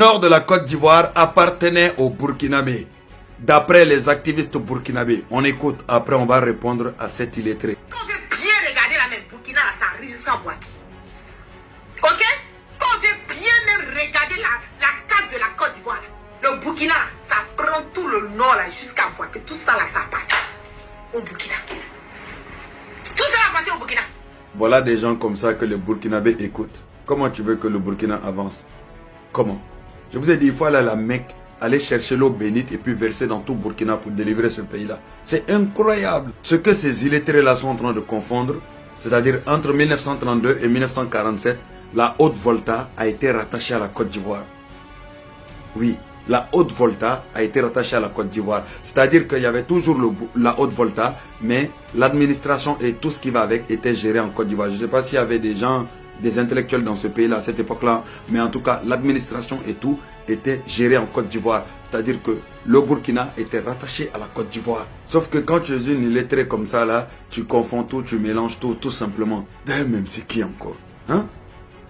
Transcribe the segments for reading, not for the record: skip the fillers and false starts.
Le nord de la Côte d'Ivoire appartenait aux Burkinabés. D'après les activistes burkinabés, on écoute, après on va répondre à cet illettré. Quand on veut bien regarder la même Burkina, ça arrive sans Bouaké. Ok? Quand on veut bien même regarder la carte de la Côte d'Ivoire, le Burkina, ça prend tout le nord là jusqu'à Bouaké. Tout ça là, ça part au Burkina. Tout ça va passer au Burkina. Voilà des gens comme ça que les Burkinabés écoutent. Comment tu veux que le Burkina avance? Comment? Je vous ai dit, il faut aller à la Mecque, aller chercher l'eau bénite et puis verser dans tout Burkina pour délivrer ce pays-là. C'est incroyable. Ce que ces illettrés-là sont en train de confondre, c'est-à-dire entre 1932 et 1947, la Haute-Volta a été rattachée à la Côte d'Ivoire. Oui, la Haute-Volta a été rattachée à la Côte d'Ivoire. C'est-à-dire qu'il y avait toujours la Haute-Volta, mais l'administration et tout ce qui va avec était géré en Côte d'Ivoire. Je ne sais pas s'il y avait des gens, des intellectuels dans ce pays-là à cette époque-là, mais en tout cas, l'administration et tout était géré en Côte d'Ivoire. C'est-à-dire que le Burkina était rattaché à la Côte d'Ivoire. Sauf que quand tu es une illettrée comme ça, là, tu confonds tout, tu mélanges tout, tout simplement. D'ailleurs, même c'est qui encore? Hein?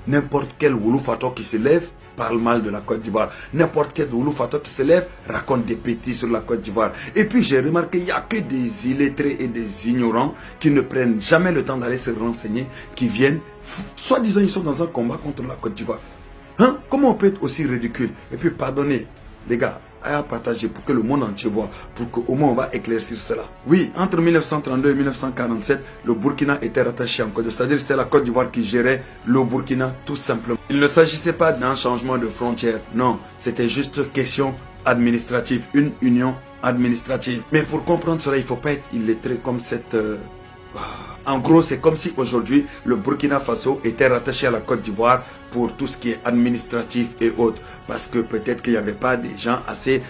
N'importe quel Wouloufato qui se lève parle mal de la Côte d'Ivoire. N'importe quel Wouloufato qui se lève raconte des bêtises sur la Côte d'Ivoire. Et puis j'ai remarqué, il n'y a que des illettrés et des ignorants qui ne prennent jamais le temps d'aller se renseigner, qui viennent, soi-disant ils sont dans un combat contre la Côte d'Ivoire. Hein? Comment on peut être aussi ridicule? Et puis pardonnez, les gars, à partager pour que le monde entier voit, pour qu'au moins on va éclaircir cela. Oui, entre 1932 et 1947, le Burkina était rattaché en Côte d'Ivoire. C'est-à-dire c'était la Côte d'Ivoire qui gérait le Burkina tout simplement. Il ne s'agissait pas d'un changement de frontière, non, c'était juste question administrative, une union administrative. Mais pour comprendre cela, il ne faut pas être illettré comme cette... En gros, c'est comme si aujourd'hui, le Burkina Faso était rattaché à la Côte d'Ivoire pour tout ce qui est administratif et autres. Parce que peut-être qu'il n'y avait pas des gens assez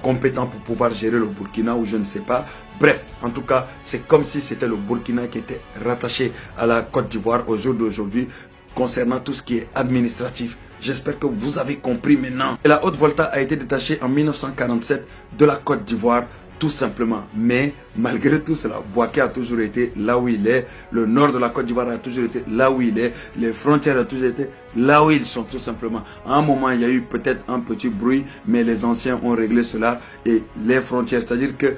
compétents pour pouvoir gérer le Burkina ou je ne sais pas. Bref, en tout cas, c'est comme si c'était le Burkina qui était rattaché à la Côte d'Ivoire au jour d'aujourd'hui concernant tout ce qui est administratif. J'espère que vous avez compris maintenant. Et la Haute-Volta a été détachée en 1947 de la Côte d'Ivoire. Tout simplement. Mais malgré tout cela, Bouaké a toujours été là où il est. Le nord de la Côte d'Ivoire a toujours été là où il est. Les frontières ont toujours été là où ils sont tout simplement. À un moment, il y a eu peut-être un petit bruit, mais les anciens ont réglé cela. Et les frontières, c'est-à-dire que...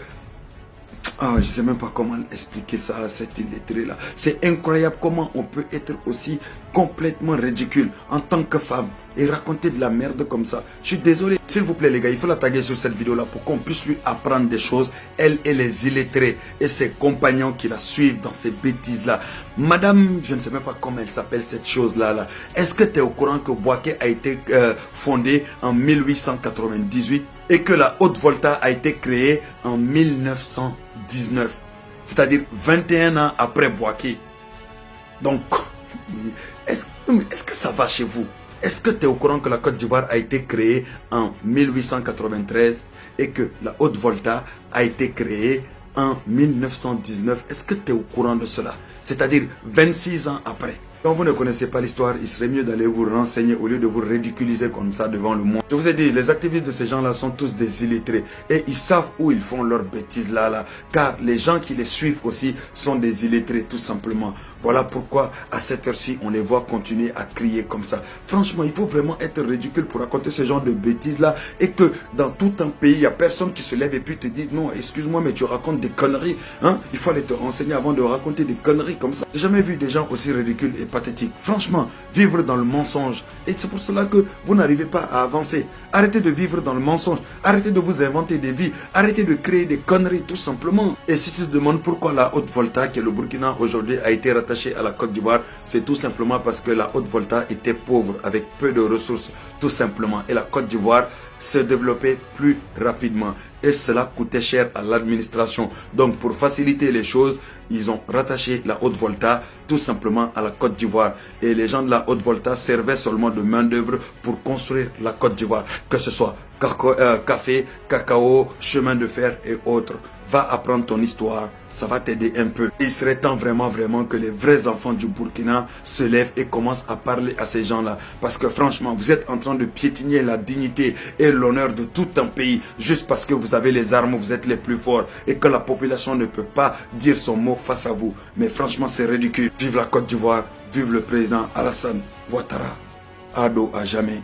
je ne sais même pas comment expliquer ça à cet illettré-là. C'est incroyable comment on peut être aussi complètement ridicule en tant que femme et raconter de la merde comme ça. Je suis désolé. S'il vous plaît les gars, il faut la taguer sur cette vidéo-là pour qu'on puisse lui apprendre des choses. Elle et les illettrés et ses compagnons qui la suivent dans ces bêtises-là. Madame, je ne sais même pas comment elle s'appelle cette chose-là. Là. Est-ce que tu es au courant que Bouaké a été fondé en 1898 et que la Haute-Volta a été créée en 1919, c'est-à-dire 21 ans après Bouaké. Donc, est-ce que ça va chez vous? Est-ce que tu es au courant que la Côte d'Ivoire a été créée en 1893 et que la Haute-Volta a été créée en 1919? Est-ce que tu es au courant de cela? C'est-à-dire 26 ans après. Quand vous ne connaissez pas l'histoire, il serait mieux d'aller vous renseigner au lieu de vous ridiculiser comme ça devant le monde. Je vous ai dit, les activistes de ces gens-là sont tous des illettrés. Et ils savent où ils font leurs bêtises là. Car les gens qui les suivent aussi sont des illettrés tout simplement. Voilà pourquoi à cette heure-ci, on les voit continuer à crier comme ça. Franchement, il faut vraiment être ridicule pour raconter ce genre de bêtises-là. Et que dans tout un pays, il n'y a personne qui se lève et puis te dit non, excuse-moi, mais tu racontes des conneries. Hein? Il faut aller te renseigner avant de raconter des conneries comme ça. J'ai jamais vu des gens aussi ridicules et pathétiques. Franchement, vivre dans le mensonge. Et c'est pour cela que vous n'arrivez pas à avancer. Arrêtez de vivre dans le mensonge. Arrêtez de vous inventer des vies. Arrêtez de créer des conneries tout simplement. Et si tu te demandes pourquoi la Haute-Volta, qui est le Burkina aujourd'hui, a été rattachée à la Côte d'Ivoire, c'est tout simplement parce que la Haute-Volta était pauvre, avec peu de ressources, tout simplement. Et la Côte d'Ivoire se développait plus rapidement. Et cela coûtait cher à l'administration. Donc pour faciliter les choses, ils ont rattaché la Haute-Volta tout simplement à la Côte d'Ivoire. Et les gens de la Haute-Volta servaient seulement de main d'œuvre pour construire la Côte d'Ivoire. Que ce soit café, cacao, chemin de fer et autres. Va apprendre ton histoire. Ça va t'aider un peu. Il serait temps vraiment que les vrais enfants du Burkina se lèvent et commencent à parler à ces gens-là. Parce que franchement, vous êtes en train de piétiner la dignité et l'honneur de tout un pays. Juste parce que vous avez les armes, vous êtes les plus forts. Et que la population ne peut pas dire son mot face à vous. Mais franchement, c'est ridicule. Vive la Côte d'Ivoire. Vive le président Alassane Ouattara. Ado à jamais.